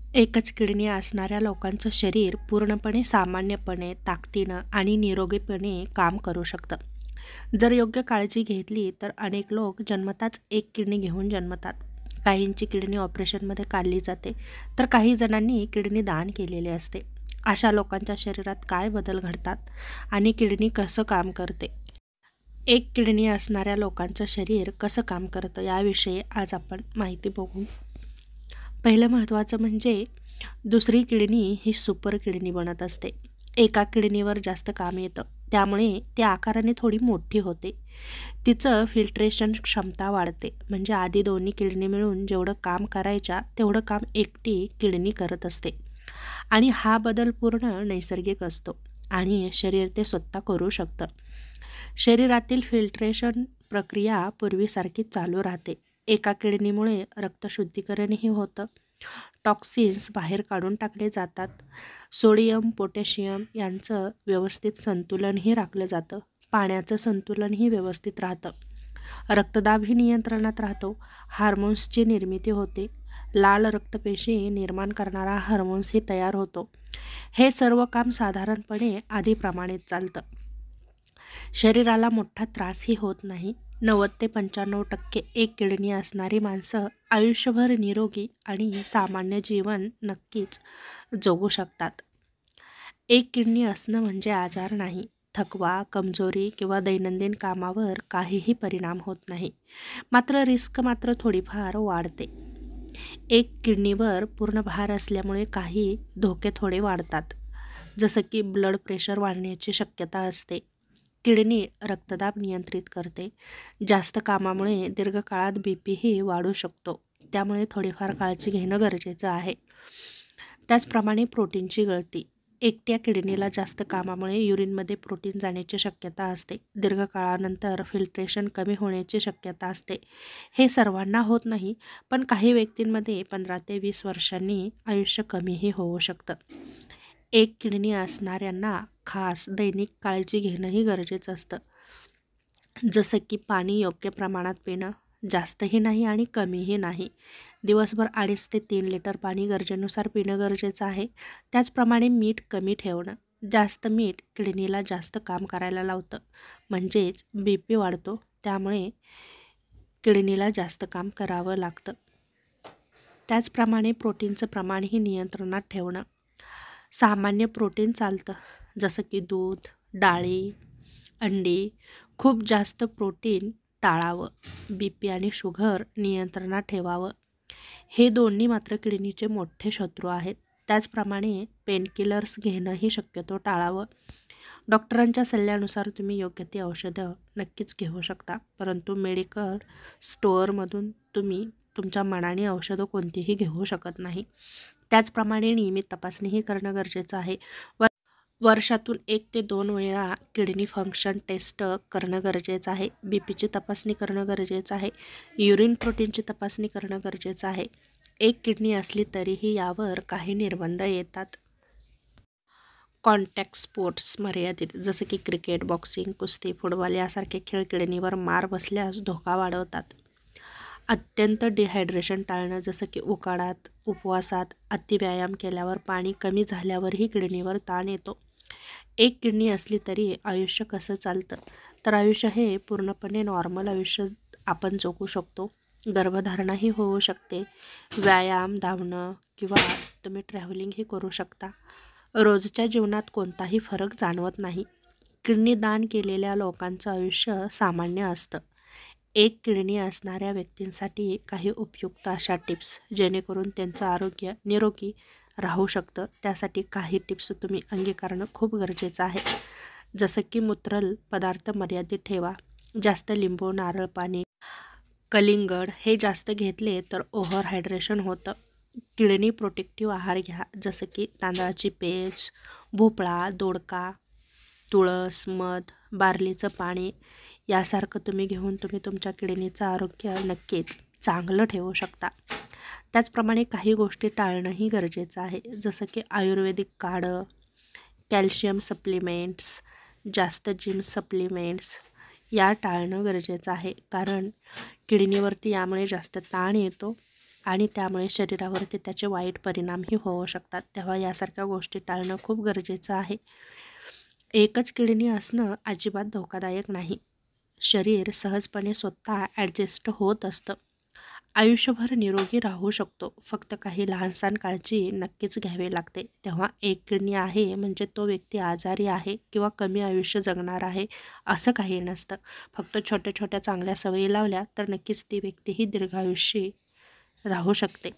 एकच किडनी असणाऱ्या लोकांचं शरीर पूर्णपणे सामान्यपणे, ताकदीनं आणि निरोगीपणे काम करू शकतं. जर योग्य काळजी घेतली तर अनेक लोक जन्मताच एक किडनी घेऊन जन्मतात. काहींची किडनी ऑपरेशनमध्ये काढली जाते, तर काही जणांनी किडनी दान केलेले असते. अशा लोकांच्या शरीरात काय बदल घडतात आणि किडनी कसं काम करते? एक किडनी असणाऱ्या लोकांचं शरीर कसं काम करतं याविषयी आज आपण माहिती बघू. पहिलं महत्त्वाचं म्हणजे दुसरी किडनी ही सुपर किडनी बनत असते. एका किडनीवर जास्त काम येतं, त्यामुळे ती आकाराने थोडी मोठी होते. तिचं फिल्ट्रेशन क्षमता वाढते. म्हणजे आधी दोन्ही किडनी मिळून जेवढं काम करायच्या तेवढं काम एकटी किडनी करत असते. आणि हा बदल पूर्ण नैसर्गिक असतो आणि शरीर ते स्वतः करू शकतं. शरीरातील फिल्ट्रेशन प्रक्रिया पूर्वीसारखी चालू राहते. एका किडनीमुळे रक्तशुद्धीकरणही होतं. टॉक्सिन्स बाहेर काढून टाकले जातात. सोडियम, पोटॅशियम यांचं व्यवस्थित संतुलनही राखलं जातं. पाण्याचं संतुलनही व्यवस्थित राहतं. रक्तदाबही नियंत्रणात राहतो. हार्मोन्सची निर्मिती होते. लाल रक्तपेशी निर्माण करणारा हार्मोन्सही तयार होतो. हे सर्व काम साधारणपणे आधीप्रमाणेच चालतं. शरीराला मोठा त्रासही होत नाही. 90 ते 95% एक किडनी असणारी माणसं आयुष्यभर निरोगी आणि सामान्य जीवन नक्कीच जगू शकतात. एक किडनी असणं म्हणजे आजार नाही. थकवा, कमजोरी किंवा दैनंदिन कामावर काहीही परिणाम होत नाही. मात्र रिस्क थोडीफार वाढते. एक किडनीवर पूर्ण भार असल्यामुळे काही धोके थोडे वाढतात. जसं की ब्लड प्रेशर वाढण्याची शक्यता असते. किडनी रक्तदाब नियंत्रित करते. जास्त कामामुळे दीर्घकाळात बीपीही वाढू शकतो. त्यामुळे थोडीफार काळजी घेणं गरजेचं आहे. त्याचप्रमाणे प्रोटीनची गळती. एकट्या किडनीला जास्त कामामुळे युरिनमध्ये प्रोटीन जाण्याची शक्यता असते. दीर्घकाळानंतर फिल्ट्रेशन कमी होण्याची शक्यता असते. हे सर्वांना होत नाही, पण काही व्यक्तींमध्ये 15 ते 20 वर्षांनी आयुष्य कमीही होऊ शकतं. एक किडनी असणाऱ्यांना खास दैनिक काळजी घेणंही गरजेचं असतं. जसं की पाणी योग्य प्रमाणात पिणं, जास्तही नाही आणि कमीही नाही. दिवसभर 2.5 ते 3 लिटर पाणी गरजेनुसार पिणं गरजेचं आहे. त्याचप्रमाणे मीठ कमी ठेवणं. जास्त मीठ किडनीला जास्त काम करायला लावतं, म्हणजेच BP वाढतो. त्यामुळे किडनीला जास्त काम करावं लागतं. त्याचप्रमाणे प्रोटीनचं प्रमाणही नियंत्रणात ठेवणं. सामान्य प्रोटीन चालतं, जसं की दूध, डाळी, अंडी. खूप जास्त प्रोटीन टाळावं. BP आणि शुगर नियंत्रणात ठेवावं. हे दोन्ही मात्र किडनीचे मोठे शत्रू आहेत. त्याचप्रमाणे पेनकिलर्स घेणंही शक्यतो टाळावं. डॉक्टरांच्या सल्ल्यानुसार तुम्ही योग्य ती औषधं नक्कीच घेऊ शकता, परंतु मेडिकल स्टोअरमधून तुम्ही तुमच्या मनाने औषधं कोणतीही घेऊ शकत नाही. त्याचप्रमाणे नियमित तपासणीही करणं गरजेचं आहे. वर्षातून 1 ते 2 वेळा किडनी फंक्शन टेस्ट करणं गरजेचं आहे. BPची तपासणी करणं गरजेचं आहे. युरिन प्रोटीनची तपासणी करणं गरजेचं आहे. एक किडनी असली तरीही यावर काही निर्बंध येतात. कॉन्टॅक्ट स्पोर्ट्स मर्यादित, जसं की क्रिकेट, बॉक्सिंग, कुस्ती, फुटबॉल यासारखे खेळ किडनीवर मार बसल्यास धोका वाढवतात. अत्यंत डिहायड्रेशन टाळणं, जसं की उकाडात, उपवासात, अतिव्यायाम केल्यावर, पाणी कमी झाल्यावरही किडनीवर ताण येतो. एक किडनी असली तरी आयुष्य कसं चालतं? तर आयुष्य हे पूर्णपणे नॉर्मल आयुष्य आपण जगू शकतो. गर्भधारणाही होऊ शकते. व्यायाम, धावणं किंवा तुम्ही ट्रॅव्हलिंगही करू शकता. रोजच्या जीवनात कोणताही फरक जाणवत नाही. किडनी दान केलेल्या लोकांचं आयुष्य सामान्य असतं. एक किडनी असणाऱ्या व्यक्तींसाठी काही उपयुक्त अशा टिप्स, जेणेकरून त्यांचं आरोग्य निरोगी राहू शकतं. त्यासाठी काही टिप्स तुम्ही अंगीकारणं खूप गरजेचं आहे. जसं की मूत्रल पदार्थ मर्यादित ठेवा. जास्त लिंबू, नारळ पाणी, कलिंगड हे जास्त घेतले तर ओव्हर हायड्रेशन होतं. किडनी प्रोटेक्टिव्ह आहार घ्या, जसं की तांदळाची पेज, भोपळा, दोडका, तुळस, मध, बार्लीचं पाणी यासारखं तुम्ही घेऊन तुम्ही तुमच्या किडनीचं आरोग्य नक्कीच चांगलं ठेवू शकता. त्याचप्रमाणे काही गोष्टी टाळणंही गरजेचं आहे, जसं की आयुर्वेदिक काढं, कॅल्शियम सप्लिमेंट्स, जास्त जिम सप्लिमेंट्स या टाळणं गरजेचं आहे. कारण किडनीवरती यामुळे जास्त ताण येतो आणि त्यामुळे शरीरावरती त्याचे वाईट परिणामही होऊ शकतात. तेव्हा यासारख्या गोष्टी टाळणं खूप गरजेचं आहे. एकच किडनी असणं अजिबात धोकादायक नाही. शरीर सहजपणे स्वतः ॲडजस्ट होत असतं. आयुष्यभर निरोगी राहू शकतो. फक्त काही लहानसहान काळजी नक्कीच घ्यावी लागते. तेव्हा एक किडनी आहे म्हणजे तो व्यक्ती आजारी आहे किंवा कमी आयुष्य जगणार आहे असं काही नसतं. फक्त छोट्या छोट्या चांगल्या सवयी लावल्या तर नक्कीच ती व्यक्ती ही दीर्घायुषी राहू शकते.